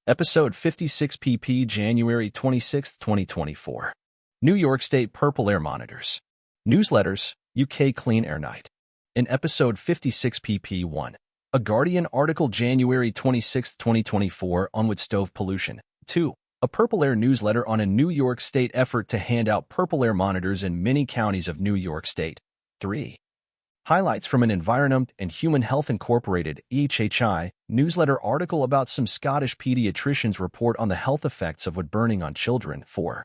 Episode 56 pp. January 26, 2024. New York State PurpleAir monitors. Newsletters, UK Clean Air Night. In Episode 56 pp. 1. A Guardian article January 26, 2024 on wood stove pollution. 2. A PurpleAir newsletter on a New York State effort to hand out PurpleAir monitors in many counties of New York State. 3. Highlights from an Environment and Human Health Incorporated (EHHI) newsletter article about some Scottish pediatricians' report on the health effects of wood burning on children. 4.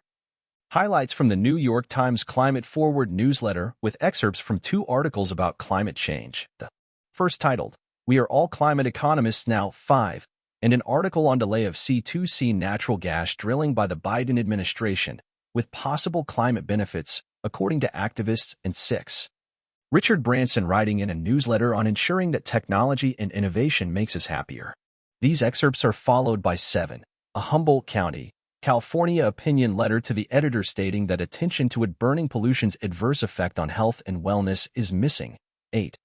Highlights from the New York Times Climate Forward newsletter with excerpts from 2 articles about climate change. The first titled, "We Are All Climate Economists Now." 5. And an article on delay of C2C natural gas drilling by the Biden administration, with possible climate benefits, according to activists. And 6. Richard Branson writing in a newsletter on ensuring that technology and innovation makes us happier. These excerpts are followed by 7. A Humboldt County, California opinion letter to the editor stating that attention to wood burning pollution's adverse effect on health and wellness is missing. 8.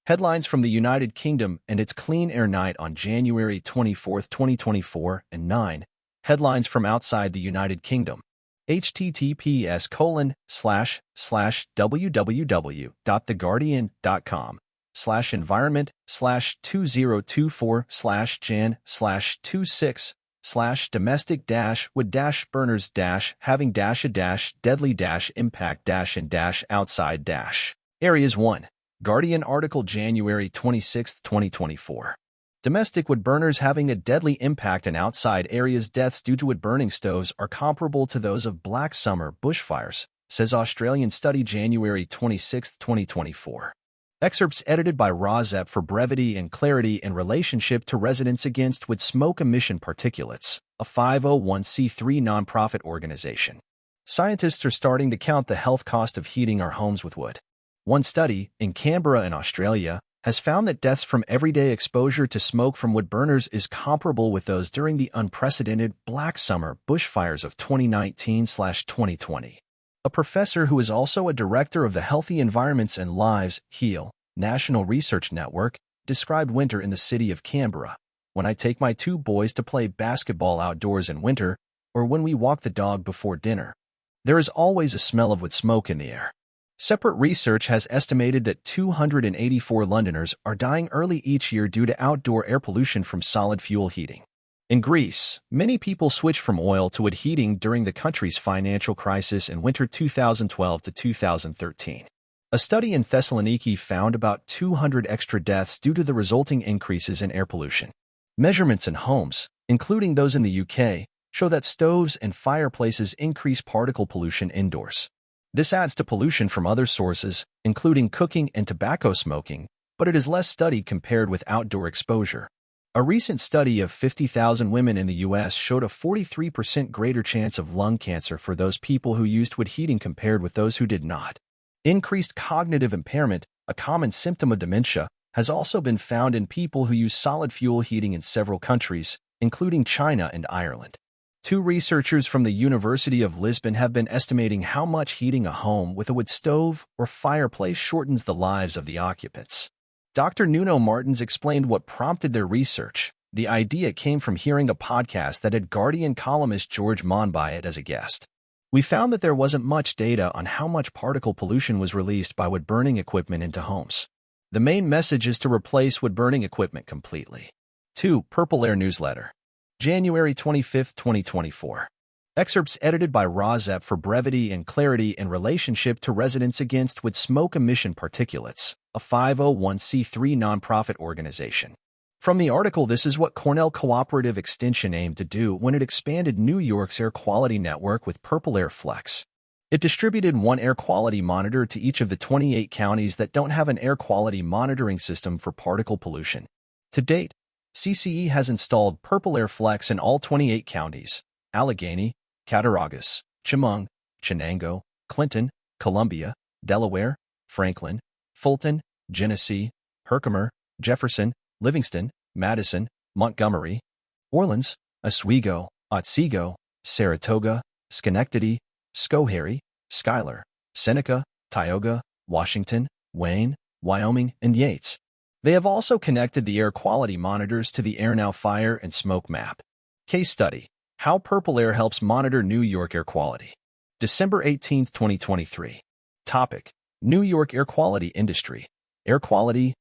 Headlines from the United Kingdom and its Clean Air Night on January 24, 2024. And 9. Headlines from outside the United Kingdom. https://www.thegUardian.com/environment/2024/jan/26/domestic-wood-burners-having-areas 1. Guardian article January 26, 2024. Domestic wood burners having a deadly impact in outside areas. Deaths due to wood burning stoves are comparable to those of Black Summer bushfires, says Australian study January 26, 2024. Excerpts edited by Rozep for brevity and clarity in relationship to Residents Against Wood Smoke Emission Particulates, a 501c3 nonprofit organization. Scientists are starting to count the health cost of heating our homes with wood. One study, in Canberra in Australia, has found that deaths from everyday exposure to smoke from wood burners is comparable with those during the unprecedented Black Summer bushfires of 2019/2020. A professor who is also a director of the Healthy Environments and Lives (HEAL) National Research Network described winter in the city of Canberra. "When I take my 2 boys to play basketball outdoors in winter, or when we walk the dog before dinner, there is always a smell of wood smoke in the air." Separate research has estimated that 284 Londoners are dying early each year due to outdoor air pollution from solid fuel heating. In Greece, many people switched from oil to wood heating during the country's financial crisis in winter 2012 to 2013. A study in Thessaloniki found about 200 extra deaths due to the resulting increases in air pollution. Measurements in homes, including those in the UK, show that stoves and fireplaces increase particle pollution indoors. This adds to pollution from other sources, including cooking and tobacco smoking, but it is less studied compared with outdoor exposure. A recent study of 50,000 women in the U.S. showed a 43% greater chance of lung cancer for those people who used wood heating compared with those who did not. Increased cognitive impairment, a common symptom of dementia, has also been found in people who use solid fuel heating in several countries, including China and Ireland. 2 researchers from the University of Lisbon have been estimating how much heating a home with a wood stove or fireplace shortens the lives of the occupants. Dr. Nuno Martins explained what prompted their research. The idea came from hearing a podcast that had Guardian columnist George Monbiot as a guest. "We found that there wasn't much data on how much particle pollution was released by wood-burning equipment into homes. The main message is to replace wood-burning equipment completely." 2. PurpleAir newsletter. January 25, 2024. Excerpts edited by Rozep for brevity and clarity in relationship to Residents Against Wood Smoke Emission Particulates, a 501c3 nonprofit organization. From the article, this is what Cornell Cooperative Extension aimed to do when it expanded New York's air quality network with PurpleAir Flex. It distributed 1 air quality monitor to each of the 28 counties that don't have an air quality monitoring system for particle pollution. To date, CCE has installed PurpleAir Flex in all 28 counties: Allegheny, Cattaraugus, Chemung, Chenango, Clinton, Columbia, Delaware, Franklin, Fulton, Genesee, Herkimer, Jefferson, Livingston, Madison, Montgomery, Orleans, Oswego, Otsego, Saratoga, Schenectady, Schoharie, Schuyler, Seneca, Tioga, Washington, Wayne, Wyoming, and Yates. They have also connected the air quality monitors to the AirNow Fire and Smoke Map. Case study: How PurpleAir helps monitor New York air quality. December 18, 2023. Topic: New York air quality industry. Air quality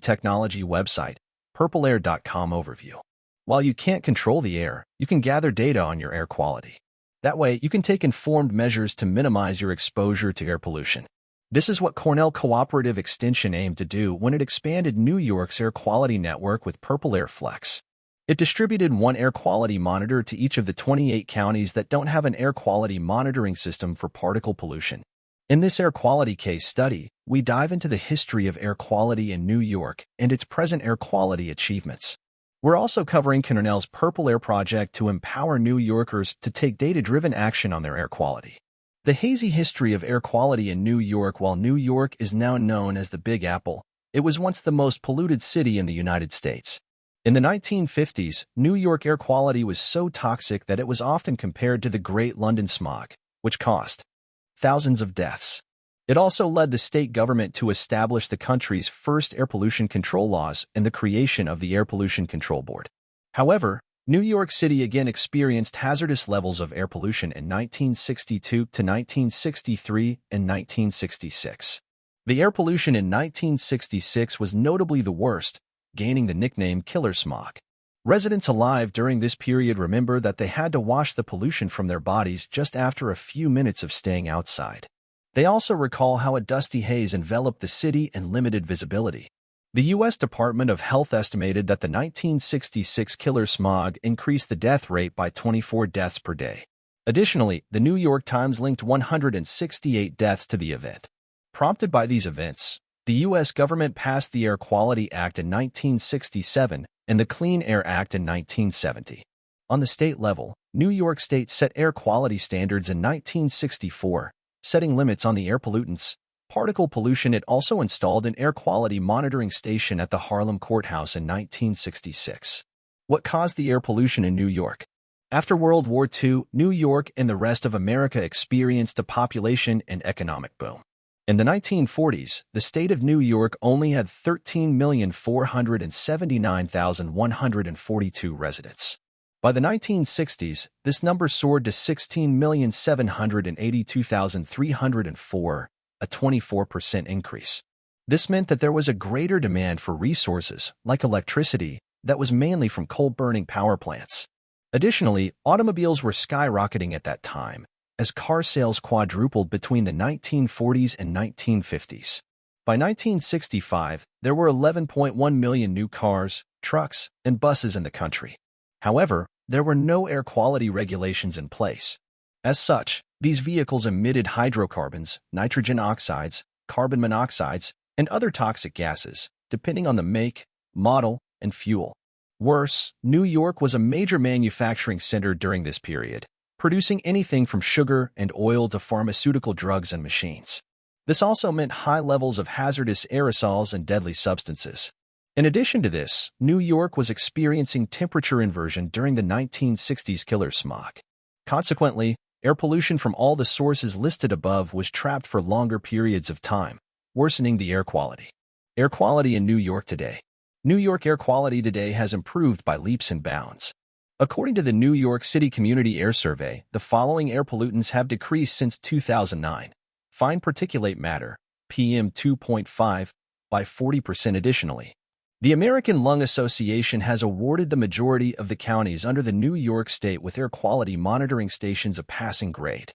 technology website, PurpleAir.com overview. While you can't control the air, you can gather data on your air quality. That way, you can take informed measures to minimize your exposure to air pollution. This is what Cornell Cooperative Extension aimed to do when it expanded New York's air quality network with PurpleAir Flex. It distributed one air quality monitor to each of the 28 counties that don't have an air quality monitoring system for particle pollution. In this air quality case study, we dive into the history of air quality in New York and its present air quality achievements. We're also covering Cornell's PurpleAir project to empower New Yorkers to take data-driven action on their air quality. The hazy history of air quality in New York. While New York is now known as the Big Apple, it was once the most polluted city in the United States. In the 1950s, New York air quality was so toxic that it was often compared to the Great London Smog, which caused thousands of deaths. It also led the state government to establish the country's first air pollution control laws and the creation of the Air Pollution Control Board. However, New York City again experienced hazardous levels of air pollution in 1962 to 1963 and 1966. The air pollution in 1966 was notably the worst, gaining the nickname killer smog. Residents alive during this period remember that they had to wash the pollution from their bodies just after a few minutes of staying outside. They also recall how a dusty haze enveloped the city and limited visibility. The U.S. Department of Health estimated that the 1966 killer smog increased the death rate by 24 deaths per day. Additionally, the New York Times linked 168 deaths to the event. Prompted by these events, the U.S. government passed the Air Quality Act in 1967 and the Clean Air Act in 1970. On the state level, New York State set air quality standards in 1964, setting limits on the air pollutants, particle pollution. It also installed an air quality monitoring station at the Harlem Courthouse in 1966. What caused the air pollution in New York? After World War II, New York and the rest of America experienced a population and economic boom. In the 1940s, the state of New York only had 13,479,142 residents. By the 1960s, this number soared to 16,782,304, a 24% increase. This meant that there was a greater demand for resources, like electricity, that was mainly from coal-burning power plants. Additionally, automobiles were skyrocketing at that time, as car sales quadrupled between the 1940s and 1950s. By 1965, there were 11.1 million new cars, trucks, and buses in the country. However, there were no air quality regulations in place. As such, these vehicles emitted hydrocarbons, nitrogen oxides, carbon monoxides, and other toxic gases, depending on the make, model, and fuel. Worse, New York was a major manufacturing center during this period, producing anything from sugar and oil to pharmaceutical drugs and machines. This also meant high levels of hazardous aerosols and deadly substances. In addition to this, New York was experiencing temperature inversion during the 1960s killer smog. Consequently, air pollution from all the sources listed above was trapped for longer periods of time, worsening the air quality. Air quality in New York today. New York air quality today has improved by leaps and bounds. According to the New York City Community Air Survey, the following air pollutants have decreased since 2009. Fine particulate matter, PM 2.5, by 40%. Additionally, the American Lung Association has awarded the majority of the counties under the New York State with air quality monitoring stations a passing grade.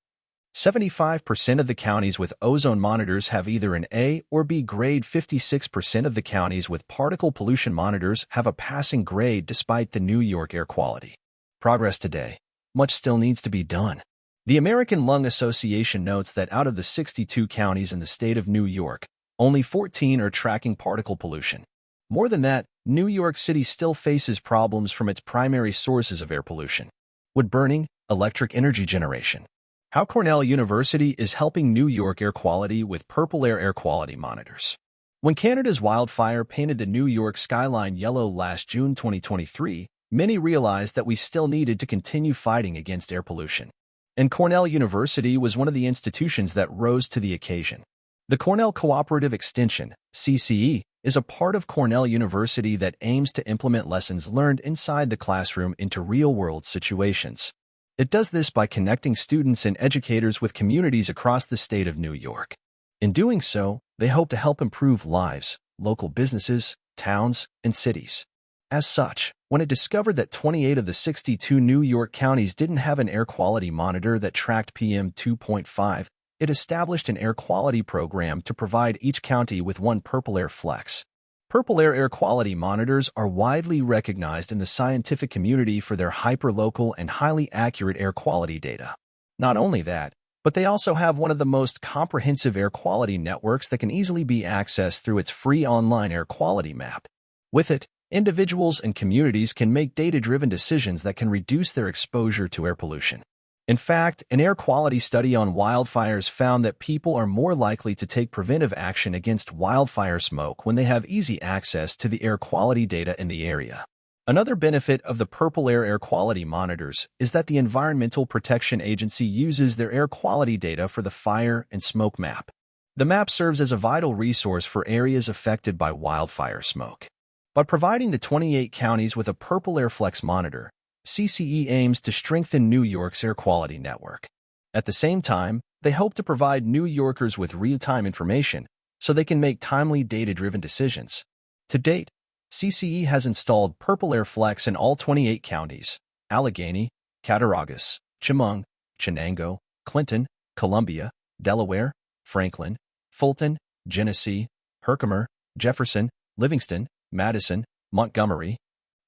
75% of the counties with ozone monitors have either an A or B grade. 56% of the counties with particle pollution monitors have a passing grade despite the New York air quality. Progress today. Much still needs to be done. The American Lung Association notes that out of the 62 counties in the state of New York, only 14 are tracking particle pollution. More than that, New York City still faces problems from its primary sources of air pollution: wood burning, electric energy generation. How Cornell University is helping New York air quality with PurpleAir air quality monitors. When Canada's wildfire painted the New York skyline yellow last June 2023, many realized that we still needed to continue fighting against air pollution. And Cornell University was one of the institutions that rose to the occasion. The Cornell Cooperative Extension, CCE, is a part of Cornell University that aims to implement lessons learned inside the classroom into real-world situations. It does this by connecting students and educators with communities across the state of New York. In doing so, they hope to help improve lives, local businesses, towns, and cities. As such, when it discovered that 28 of the 62 New York counties didn't have an air quality monitor that tracked PM 2.5, it established an air quality program to provide each county with one PurpleAir Flex. PurpleAir air quality monitors are widely recognized in the scientific community for their hyperlocal and highly accurate air quality data. Not only that, but they also have one of the most comprehensive air quality networks that can easily be accessed through its free online air quality map. With it, individuals and communities can make data-driven decisions that can reduce their exposure to air pollution. In fact, an air quality study on wildfires found that people are more likely to take preventive action against wildfire smoke when they have easy access to the air quality data in the area. Another benefit of the PurpleAir air quality monitors is that the Environmental Protection Agency uses their air quality data for the fire and smoke map. The map serves as a vital resource for areas affected by wildfire smoke. By providing the 28 counties with a PurpleAir Flex monitor, CCE aims to strengthen New York's air quality network. At the same time, they hope to provide New Yorkers with real-time information so they can make timely data-driven decisions. To date, CCE has installed PurpleAir Flex in all 28 counties: Allegheny, Cattaraugus, Chemung, Chenango, Clinton, Columbia, Delaware, Franklin, Fulton, Genesee, Herkimer, Jefferson, Livingston, Madison, Montgomery,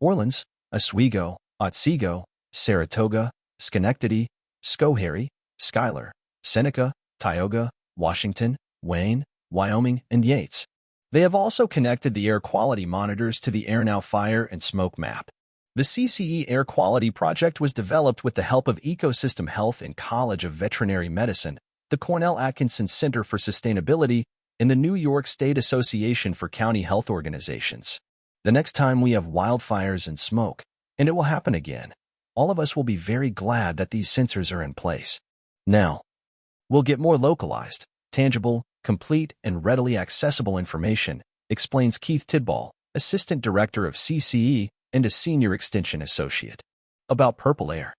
Orleans, Oswego, Otsego, Saratoga, Schenectady, Schoharie, Schuyler, Seneca, Tioga, Washington, Wayne, Wyoming, and Yates. They have also connected the air quality monitors to the AirNow Fire and Smoke Map. The CCE Air Quality Project was developed with the help of Ecosystem Health and College of Veterinary Medicine, the Cornell Atkinson Center for Sustainability, and the New York State Association for County Health Organizations. The next time we have wildfires and smoke, and it will happen again, all of us will be very glad that these sensors are in place. Now, we'll get more localized, tangible, complete, and readily accessible information, explains Keith Tidball, Assistant Director of CCE and a Senior Extension Associate. About PurpleAir.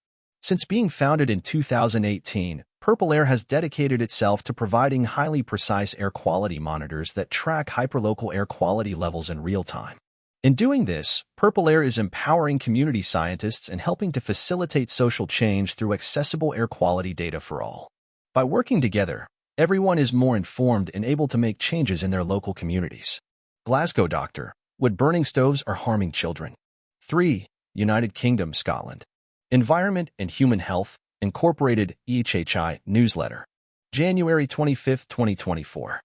Since being founded in 2018, PurpleAir has dedicated itself to providing highly precise air quality monitors that track hyperlocal air quality levels in real time. In doing this, PurpleAir is empowering community scientists and helping to facilitate social change through accessible air quality data for all. By working together, everyone is more informed and able to make changes in their local communities. Glasgow Doctor: Wood burning stoves are harming children. 3. United Kingdom, Scotland. Environment and Human Health, Incorporated, EHHI, Newsletter. January 25, 2024.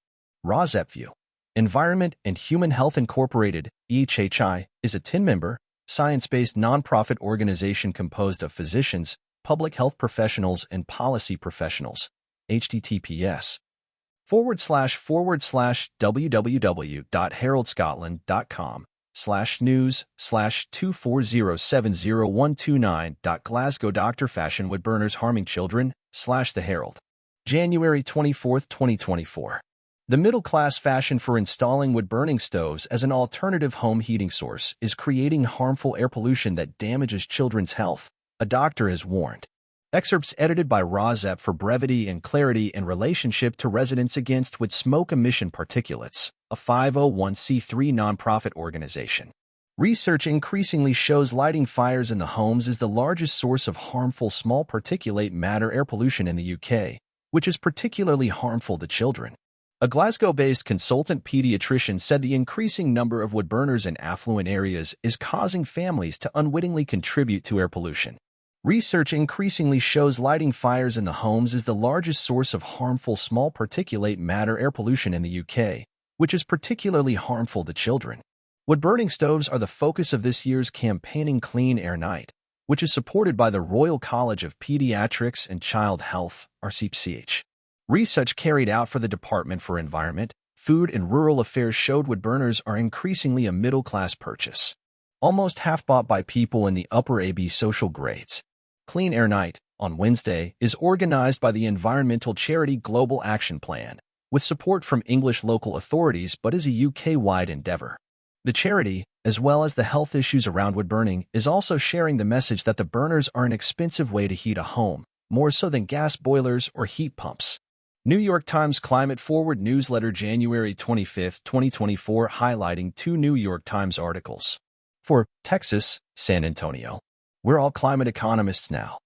ROSEPView. Environment and Human Health Incorporated, EHHI, is a 10-member, science-based nonprofit organization composed of physicians, public health professionals, and policy professionals. https://www.heraldscotland.com/news/24070129. Glasgow Fashion Wood burners harming children /The Herald. January 24, 2024. The middle-class fashion for installing wood-burning stoves as an alternative home heating source is creating harmful air pollution that damages children's health, a doctor has warned. Excerpts edited by ROSEP for brevity and clarity in relationship to Residents Against Wood Smoke Emission Particulates, a 501c3 nonprofit organization. Research increasingly shows lighting fires in the homes is the largest source of harmful small particulate matter air pollution in the UK, which is particularly harmful to children. A Glasgow-based consultant pediatrician said the increasing number of wood burners in affluent areas is causing families to unwittingly contribute to air pollution. Research increasingly shows lighting fires in the homes is the largest source of harmful small particulate matter air pollution in the UK, which is particularly harmful to children. Wood-burning stoves are the focus of this year's campaigning Clean Air Night, which is supported by the Royal College of Pediatrics and Child Health, RCPCH. Research carried out for the Department for Environment, Food and Rural Affairs showed wood burners are increasingly a middle-class purchase, almost half bought by people in the upper AB social grades. Clean Air Night, on Wednesday, is organized by the environmental charity Global Action Plan, with support from English local authorities but is a UK-wide endeavor. The charity, as well as the health issues around wood burning, is also sharing the message that the burners are an expensive way to heat a home, more so than gas boilers or heat pumps. New York Times Climate Forward newsletter January 25, 2024 highlighting 2 New York Times articles. For Texas, San Antonio. We're all climate economists now.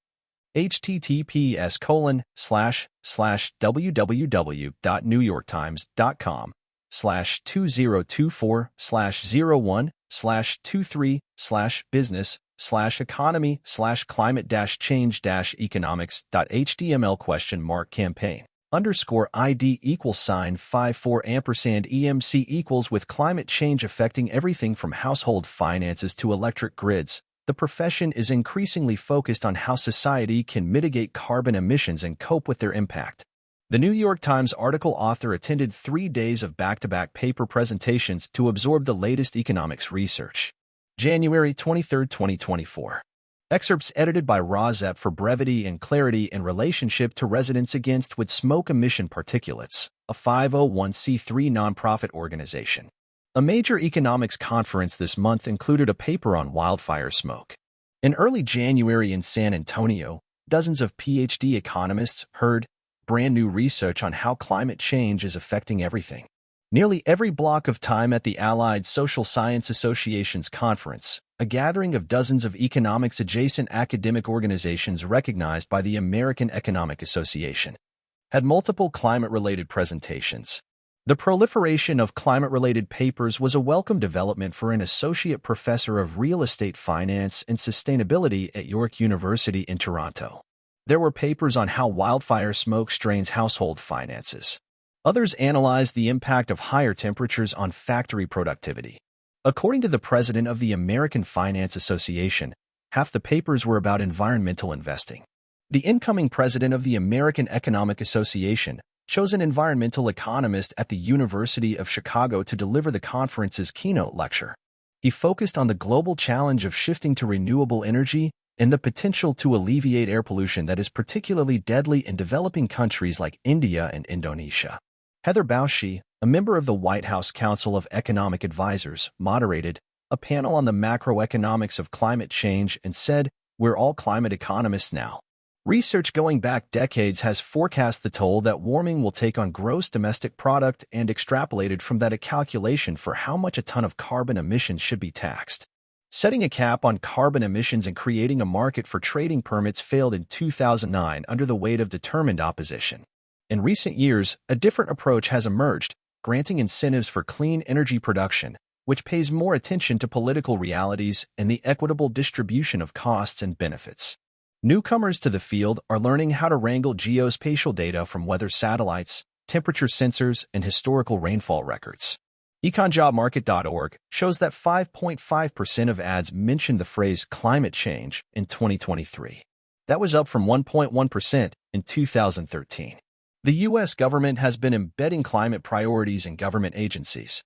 https://www.newyorktimes.com/2024/01/23/business/economics.html campaign _ID=54 EMC equals with climate change affecting everything from household finances to electric grids. The profession is increasingly focused on how society can mitigate carbon emissions and cope with their impact. The New York Times article author attended 3 days of back-to-back paper presentations to absorb the latest economics research. January 23, 2024. Excerpts edited by Rozep for brevity and clarity in relationship to residents against with smoke emission particulates, a 501c3 nonprofit organization. A major economics conference this month included a paper on wildfire smoke. In early January in San Antonio, dozens of PhD economists heard brand new research on how climate change is affecting everything. Nearly every block of time at the Allied Social Science Association's conference, a gathering of dozens of economics-adjacent academic organizations recognized by the American Economic Association, had multiple climate-related presentations. The proliferation of climate-related papers was a welcome development for an associate professor of real estate finance and sustainability at York University in Toronto. There were papers on how wildfire smoke strains household finances. Others analyzed the impact of higher temperatures on factory productivity. According to the president of the American Finance Association, half the papers were about environmental investing. The incoming president of the American Economic Association chose an environmental economist at the University of Chicago to deliver the conference's keynote lecture. He focused on the global challenge of shifting to renewable energy and the potential to alleviate air pollution that is particularly deadly in developing countries like India and Indonesia. Heather Bauschy, a member of the White House Council of Economic Advisers, moderated a panel on the macroeconomics of climate change and said, "We're all climate economists now." Research going back decades has forecast the toll that warming will take on gross domestic product and extrapolated from that a calculation for how much a ton of carbon emissions should be taxed. Setting a cap on carbon emissions and creating a market for trading permits failed in 2009 under the weight of determined opposition. In recent years, a different approach has emerged, granting incentives for clean energy production, which pays more attention to political realities and the equitable distribution of costs and benefits. Newcomers to the field are learning how to wrangle geospatial data from weather satellites, temperature sensors, and historical rainfall records. EconJobMarket.org shows that 5.5% of ads mentioned the phrase climate change in 2023. That was up from 1.1% in 2013. The U.S. government has been embedding climate priorities in government agencies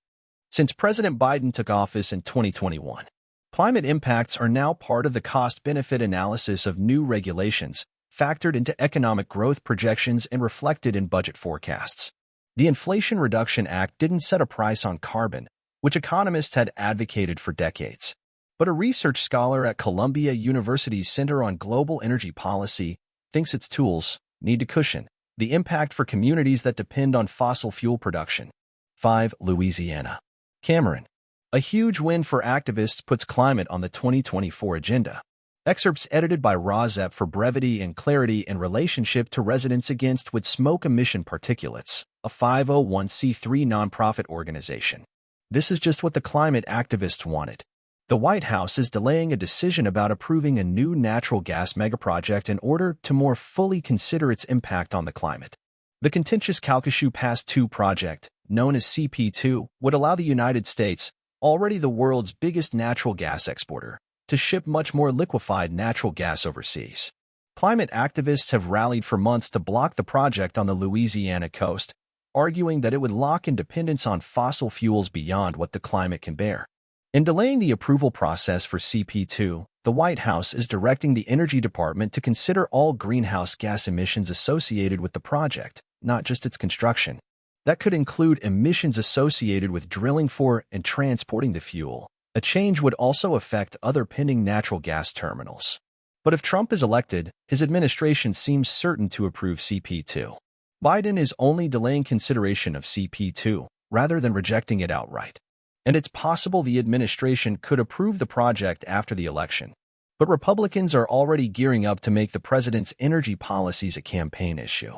since President Biden took office in 2021. Climate impacts are now part of the cost-benefit analysis of new regulations, factored into economic growth projections and reflected in budget forecasts. The Inflation Reduction Act didn't set a price on carbon, which economists had advocated for decades. But a research scholar at Columbia University's Center on Global Energy Policy thinks its tools need to cushion the impact for communities that depend on fossil fuel production. 5. Louisiana. Cameron. A huge win for activists puts climate on the 2024 agenda. Excerpts edited by Rozep for brevity and clarity in relationship to residents against with smoke emission particulates, a 501c3 nonprofit organization. This is just what the climate activists wanted. The White House is delaying a decision about approving a new natural gas megaproject in order to more fully consider its impact on the climate. The contentious Calcasieu Pass 2 project, known as CP2, would allow the United States, already the world's biggest natural gas exporter, to ship much more liquefied natural gas overseas. Climate activists have rallied for months to block the project on the Louisiana coast, arguing that it would lock in dependence on fossil fuels beyond what the climate can bear. In delaying the approval process for CP2, the White House is directing the Energy Department to consider all greenhouse gas emissions associated with the project, not just its construction. That could include emissions associated with drilling for and transporting the fuel. A change would also affect other pending natural gas terminals. But if Trump is elected, his administration seems certain to approve CP2. Biden is only delaying consideration of CP2 rather than rejecting it outright. And it's possible the administration could approve the project after the election. But Republicans are already gearing up to make the president's energy policies a campaign issue.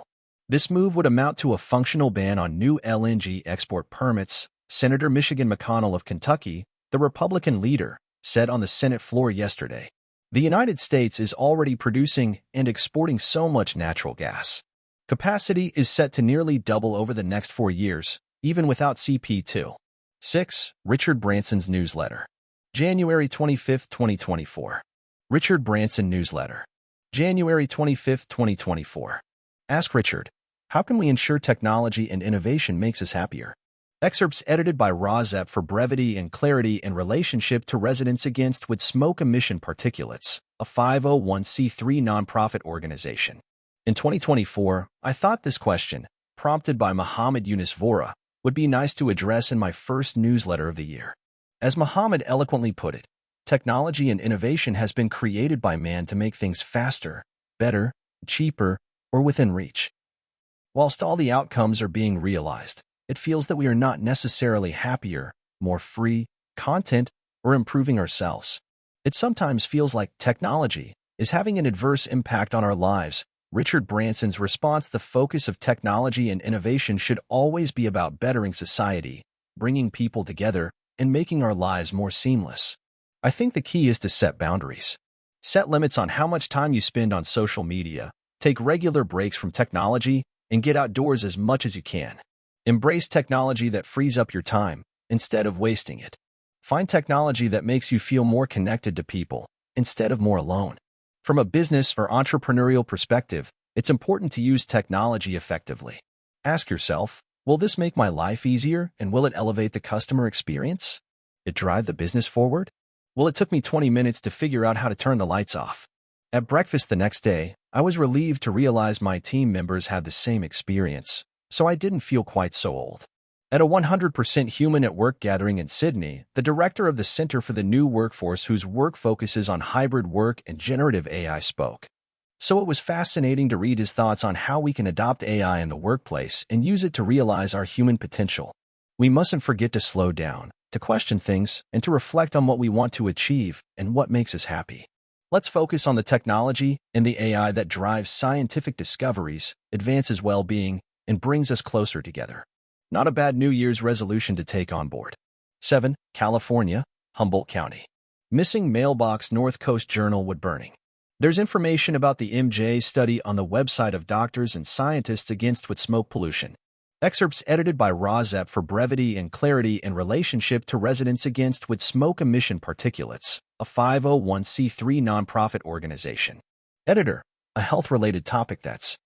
This move would amount to a functional ban on new LNG export permits, Senator Michigan McConnell of Kentucky, the Republican leader, said on the Senate floor yesterday. The United States is already producing and exporting so much natural gas. Capacity is set to nearly double over the next 4 years, even without CP2. 6. Richard Branson's newsletter. January 25, 2024. Richard Branson newsletter. January 25, 2024. Ask Richard, how can we ensure technology and innovation makes us happier? Excerpts edited by Rozep for brevity and clarity in relationship to Residents Against with Smoke Emission Particulates, a 501c3 nonprofit organization. In 2024, I thought this question, prompted by Muhammad Yunus Vora, would be nice to address in my first newsletter of the year. As Muhammad eloquently put it, technology and innovation has been created by man to make things faster, better, cheaper, or within reach. Whilst all the outcomes are being realized, it feels that we are not necessarily happier, more free, content, or improving ourselves. It sometimes feels like technology is having an adverse impact on our lives. Richard Branson's response: the focus of technology and innovation should always be about bettering society, bringing people together, and making our lives more seamless. I think the key is to set boundaries. Set limits on how much time you spend on social media, take regular breaks from technology, and get outdoors as much as you can. Embrace technology that frees up your time, instead of wasting it. Find technology that makes you feel more connected to people, instead of more alone. From a business or entrepreneurial perspective, it's important to use technology effectively. Ask yourself, will this make my life easier, and will it elevate the customer experience? It drive the business forward? Well, it took me 20 minutes to figure out how to turn the lights off. At breakfast the next day, I was relieved to realize my team members had the same experience, so I didn't feel quite so old. At a 100% Human at Work gathering in Sydney, the director of the Center for the New Workforce, whose work focuses on hybrid work and generative AI, spoke. So it was fascinating to read his thoughts on how we can adopt AI in the workplace and use it to realize our human potential. We mustn't forget to slow down, to question things, and to reflect on what we want to achieve and what makes us happy. Let's focus on the technology and the AI that drives scientific discoveries, advances well-being, and brings us closer together. Not a bad New Year's resolution to take on board. 7. California, Humboldt County. Missing mailbox, North Coast Journal wood burning. There's information about the MJ study on the website of Doctors and Scientists Against with Smoke Pollution. Excerpts edited by Rozep for brevity and clarity in relationship to Residents Against with Smoke Emission Particulates, a 501c3 nonprofit organization. Editor, a health-related topic that's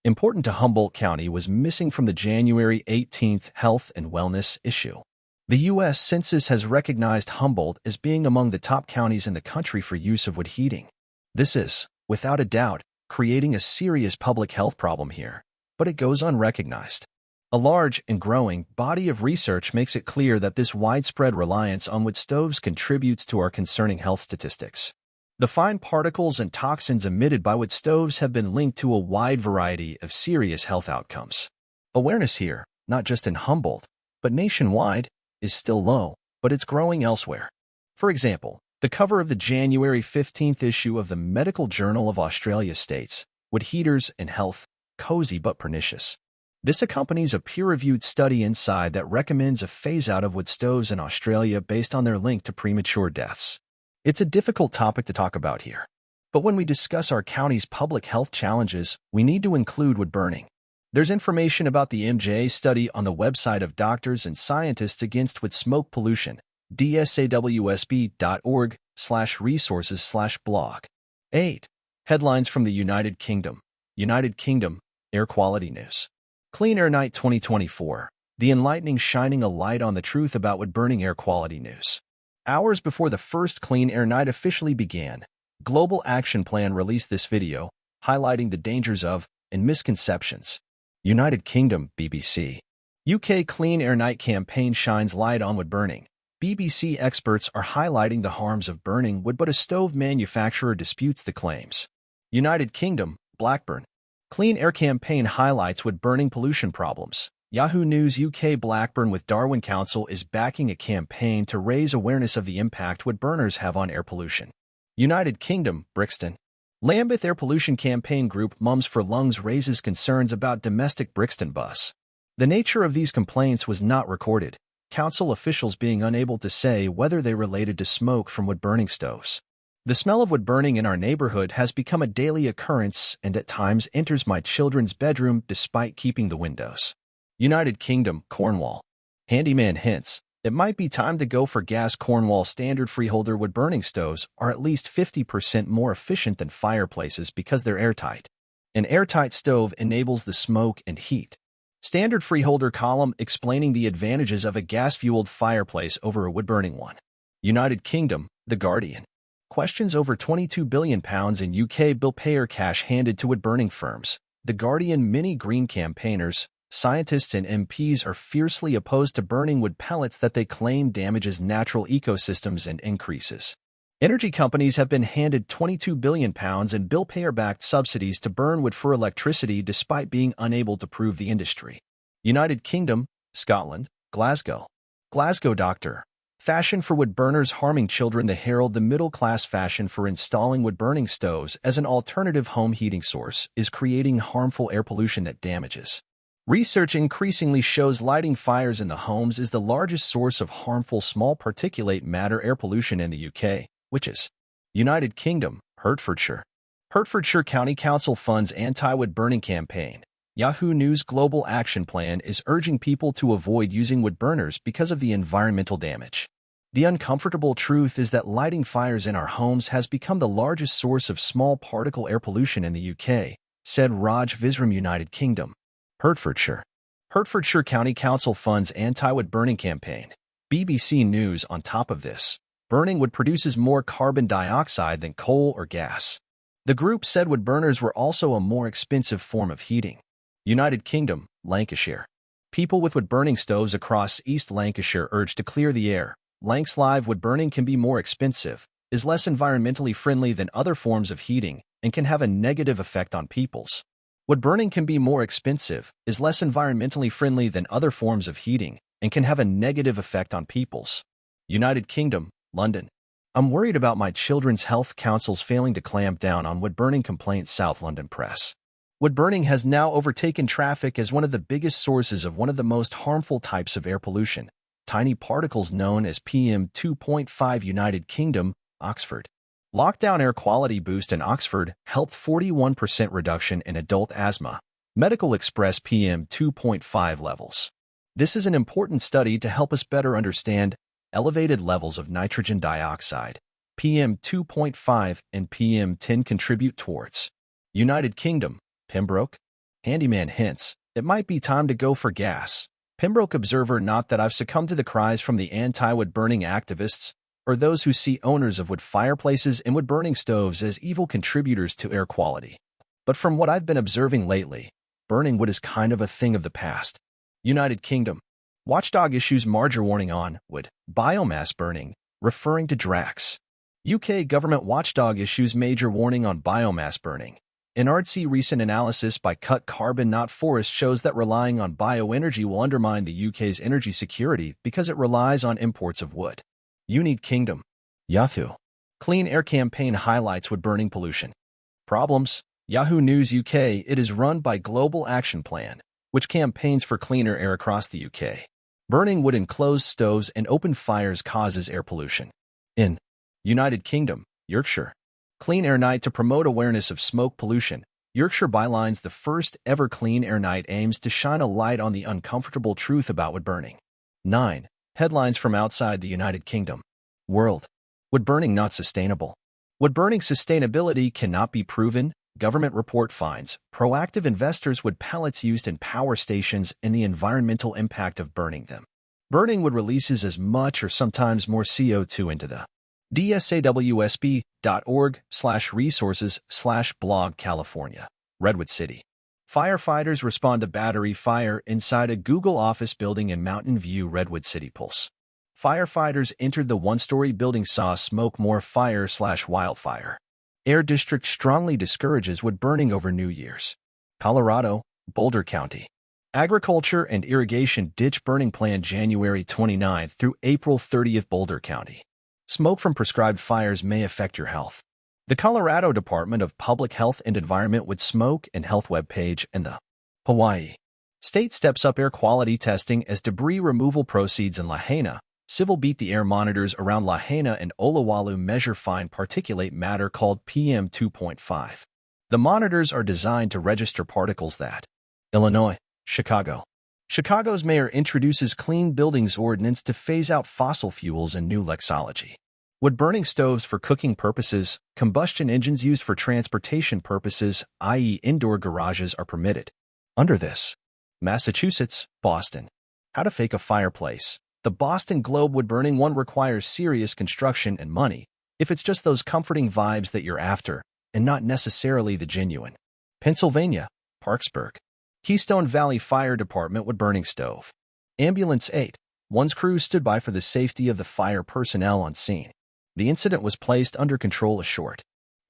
important to Humboldt County was missing from the January 18th Health and Wellness issue. The U.S. Census has recognized Humboldt as being among the top counties in the country for use of wood heating. This is, without a doubt, creating a serious public health problem here, but it goes unrecognized. A large and growing body of research makes it clear that this widespread reliance on wood stoves contributes to our concerning health statistics. The fine particles and toxins emitted by wood stoves have been linked to a wide variety of serious health outcomes. Awareness here, not just in Humboldt, but nationwide, is still low, but it's growing elsewhere. For example, the cover of the January 15th issue of the Medical Journal of Australia states, "Wood heaters and health, cozy but pernicious." This accompanies a peer-reviewed study inside that recommends a phase-out of wood stoves in Australia based on their link to premature deaths. It's a difficult topic to talk about here. But when we discuss our county's public health challenges, we need to include wood burning. There's information about the MJ study on the website of Doctors and Scientists Against with Smoke Pollution, dsawsb.org/resources/blog. 8. Headlines from the United Kingdom. United Kingdom, Air Quality News. Clean Air Night 2024, the enlightening shining a light on the truth about wood-burning air quality news. Hours before the first Clean Air Night officially began, Global Action Plan released this video, highlighting the dangers of and misconceptions. United Kingdom, BBC. UK Clean Air Night campaign shines light on wood burning. BBC experts are highlighting the harms of burning wood, but a stove manufacturer disputes the claims. United Kingdom, Blackburn. Clean Air campaign highlights wood burning pollution problems. Yahoo News UK Blackburn with Darwin Council is backing a campaign to raise awareness of the impact wood burners have on air pollution. United Kingdom, Brixton. Lambeth Air Pollution Campaign Group Mums for Lungs raises concerns about domestic Brixton bus. The nature of these complaints was not recorded, council officials being unable to say whether they related to smoke from wood-burning stoves. The smell of wood burning in our neighborhood has become a daily occurrence and at times enters my children's bedroom despite keeping the windows. United Kingdom, Cornwall. Handyman hints, it might be time to go for gas. Cornwall standard freeholder wood-burning stoves are at least 50% more efficient than fireplaces because they're airtight. An airtight stove enables the smoke and heat. Standard freeholder column explaining the advantages of a gas-fueled fireplace over a wood-burning one. United Kingdom, The Guardian. Questions over £22 billion in UK PurpleAir cash handed to wood-burning firms. The Guardian mini green campaigners, scientists and MPs are fiercely opposed to burning wood pellets that they claim damages natural ecosystems and increases. Energy companies have been handed £22 billion in PurpleAir-backed subsidies to burn wood for electricity despite being unable to prove the industry. United Kingdom, Scotland, Glasgow. Glasgow doctor. Fashion for wood burners harming children. The Herald, the middle-class fashion for installing wood-burning stoves as an alternative home heating source is creating harmful air pollution that damages. Research increasingly shows lighting fires in the homes is the largest source of harmful small particulate matter air pollution in the UK, which is United Kingdom, Hertfordshire. Hertfordshire County Council funds anti-wood burning campaign. Yahoo News Global Action Plan is urging people to avoid using wood burners because of the environmental damage. The uncomfortable truth is that lighting fires in our homes has become the largest source of small particle air pollution in the UK, said Raj Visram. United Kingdom, Hertfordshire. Hertfordshire County Council funds anti-wood burning campaign. BBC News. On top of this, burning wood produces more carbon dioxide than coal or gas. The group said wood burners were also a more expensive form of heating. United Kingdom, Lancashire. People with wood-burning stoves across East Lancashire urged to clear the air. Lanc's live wood burning can be more expensive, is less environmentally friendly than other forms of heating, and can have a negative effect on people's. Wood burning can be more expensive, is less environmentally friendly than other forms of heating, and can have a negative effect on people's. United Kingdom, London. I'm worried about my children's health. Councils failing to clamp down on wood burning complaints. South London Press. Wood burning has now overtaken traffic as one of the biggest sources of one of the most harmful types of air pollution, tiny particles known as PM 2.5. United Kingdom, Oxford. Lockdown air quality boost in Oxford helped 41% reduction in adult asthma. Medical Express PM 2.5 levels. This is an important study to help us better understand elevated levels of nitrogen dioxide. PM 2.5 and PM 10 contribute towards. United Kingdom, Pembroke. Handyman hints, it might be time to go for gas. Pembroke Observer. Not that I've succumbed to the cries from the anti-wood burning activists, or those who see owners of wood fireplaces and wood-burning stoves as evil contributors to air quality. But from what I've been observing lately, burning wood is kind of a thing of the past. United Kingdom. Watchdog issues major warning on wood biomass burning, referring to Drax. UK government watchdog issues major warning on biomass burning. An artsy recent analysis by Cut Carbon Not Forest shows that relying on bioenergy will undermine the UK's energy security because it relies on imports of wood. United Kingdom. Yahoo. Clean Air campaign highlights wood burning pollution problems. Yahoo News UK. It is run by Global Action Plan, which campaigns for cleaner air across the UK. Burning wood in closed stoves and open fires causes air pollution. In United Kingdom, Yorkshire. Clean Air Night to promote awareness of smoke pollution. Yorkshire Bylines. The first ever Clean Air Night aims to shine a light on the uncomfortable truth about wood burning. 9. Headlines from outside the United Kingdom. World. Wood burning not sustainable. Wood burning sustainability cannot be proven. Government report finds proactive investors wood pellets used in power stations and the environmental impact of burning them. Burning wood releases as much or sometimes more CO2 into the dsawsb.org/resources/blog California. Redwood City. Firefighters respond to battery fire inside a Google office building in Mountain View, Redwood City. Pulse. Firefighters entered the one-story building, saw smoke, more fire/wildfire. Air District strongly discourages wood burning over New Year's. Colorado, Boulder County. Agriculture and irrigation ditch burning plan January 29th through April 30th. Boulder County. Smoke from prescribed fires may affect your health. The Colorado Department of Public Health and Environment with Smoke and Health webpage, and the Hawaii state steps up air quality testing as debris removal proceeds in Lahaina. Civil beat the air monitors around Lahaina and Olawalu measure fine particulate matter called PM 2.5. The monitors are designed to register particles that Illinois, Chicago. Chicago's mayor introduces Clean Buildings Ordinance to phase out fossil fuels and new lexology. Wood-burning stoves for cooking purposes, combustion engines used for transportation purposes, i.e. indoor garages, are permitted. Under this. Massachusetts, Boston. How to fake a fireplace. The Boston Globe: wood-burning one requires serious construction and money, if it's just those comforting vibes that you're after, and not necessarily the genuine. Pennsylvania, Parksburg. Keystone Valley Fire Department wood-burning stove. Ambulance 8. One's crew stood by for the safety of the fire personnel on scene. The incident was placed under control ashort.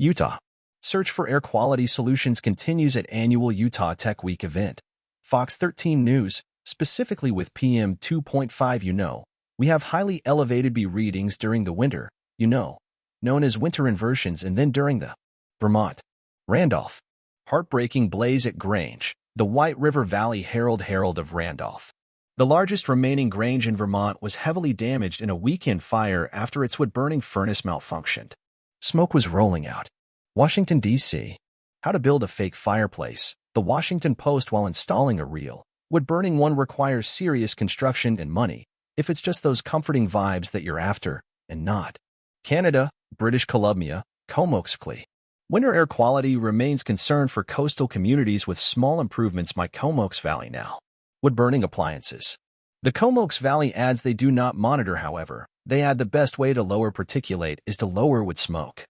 Utah. Search for air quality solutions continues at annual Utah Tech Week event. Fox 13 News, specifically with PM 2.5. We have highly elevated B readings during the winter, known as winter inversions, and then during the Vermont. Randolph. Heartbreaking blaze at Grange, the White River Valley Herald of Randolph. The largest remaining grange in Vermont was heavily damaged in a weekend fire after its wood-burning furnace malfunctioned. Smoke was rolling out. Washington, D.C. How to build a fake fireplace. The Washington Post: while installing a real wood-burning one requires serious construction and money, if it's just those comforting vibes that you're after, and not. Canada, British Columbia, Comoxclee. Winter air quality remains concern for coastal communities with small improvements. My Comox Valley now. Wood-burning appliances. The Comox Valley adds they do not monitor, however. They add the best way to lower particulate is to lower wood smoke.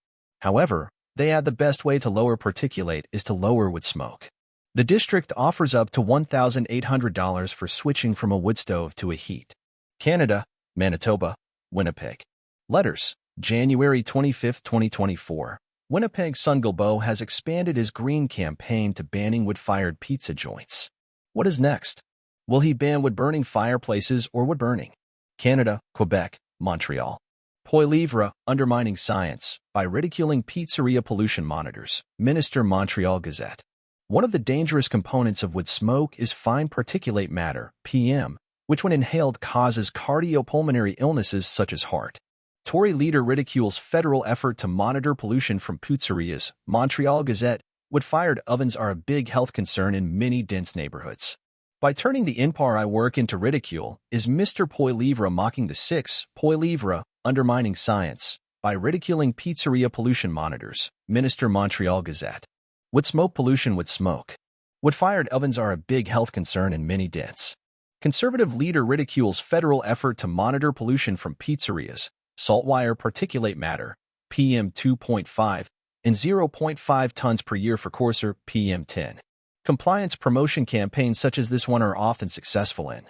The district offers up to $1,800 for switching from a wood stove to a heat. Canada, Manitoba, Winnipeg. Letters, January 25, 2024. Winnipeg Sun Guilbeault has expanded his green campaign to banning wood-fired pizza joints. What is next? Will he ban wood-burning fireplaces or wood-burning? Canada, Quebec, Montreal. Poilievre, undermining science by ridiculing pizzeria pollution monitors. Minister, Montreal Gazette. One of the dangerous components of wood smoke is fine particulate matter, PM, which when inhaled causes cardiopulmonary illnesses such as heart. Tory leader ridicules federal effort to monitor pollution from pizzerias. Montreal Gazette. Wood-fired ovens are a big health concern in many dense neighborhoods. By turning the NPR work into ridicule, is Mr. Poilievre mocking the six? Poilievre, undermining science by ridiculing pizzeria pollution monitors. Minister, Montreal Gazette. Wood smoke pollution. Wood smoke. Wood-fired ovens are a big health concern in many dense. Conservative leader ridicules federal effort to monitor pollution from pizzerias. Saltwire particulate matter, PM 2.5, and 0.5 tons per year for coarser, PM 10. Compliance promotion campaigns such as this one are often successful in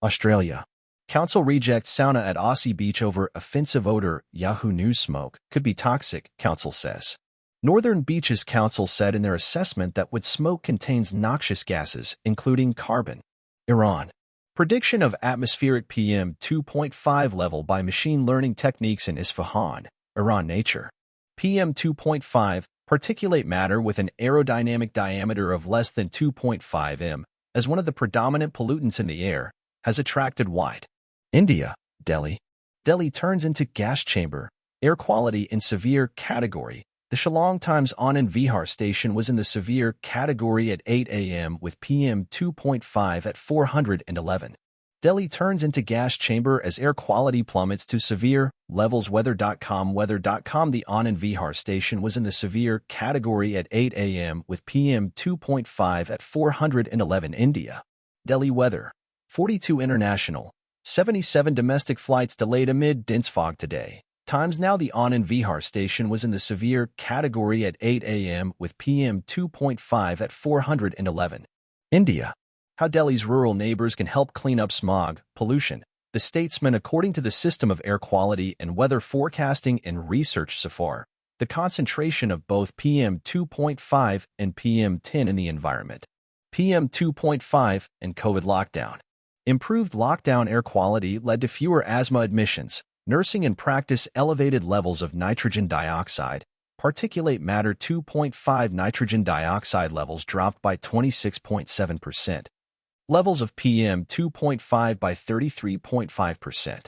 Australia. Council rejects sauna at Aussie Beach over offensive odor. Yahoo News: smoke could be toxic, council says. Northern Beaches Council said in their assessment that wood smoke contains noxious gases, including carbon. Iran. Prediction of atmospheric PM 2.5 level by machine learning techniques in Isfahan, Iran. Nature. PM 2.5, particulate matter with an aerodynamic diameter of less than 2.5 m, as one of the predominant pollutants in the air, has attracted wide. India, Delhi. Delhi turns into gas chamber, air quality in severe category. The Shillong Times Anand Vihar station was in the severe category at 8 a.m. with PM 2.5 at 411. Delhi turns into gas chamber as air quality plummets to severe levels. Weather.com. The Anand Vihar station was in the severe category at 8 a.m. with PM 2.5 at 411. India. Delhi weather. 42 international, 77 domestic flights delayed amid dense fog today. Times now the Anand Vihar station was in the severe category at 8 a.m. with PM 2.5 at 411. India. How Delhi's rural neighbors can help clean up smog, pollution. The statesman, according to the System of Air Quality and Weather Forecasting and Research SAFAR, the concentration of both PM 2.5 and PM 10 in the environment. PM 2.5 and COVID lockdown. Improved lockdown air quality led to fewer asthma admissions, nursing in practice elevated levels of nitrogen dioxide. Particulate matter 2.5 nitrogen dioxide levels dropped by 26.7%. Levels of PM 2.5 by 33.5%.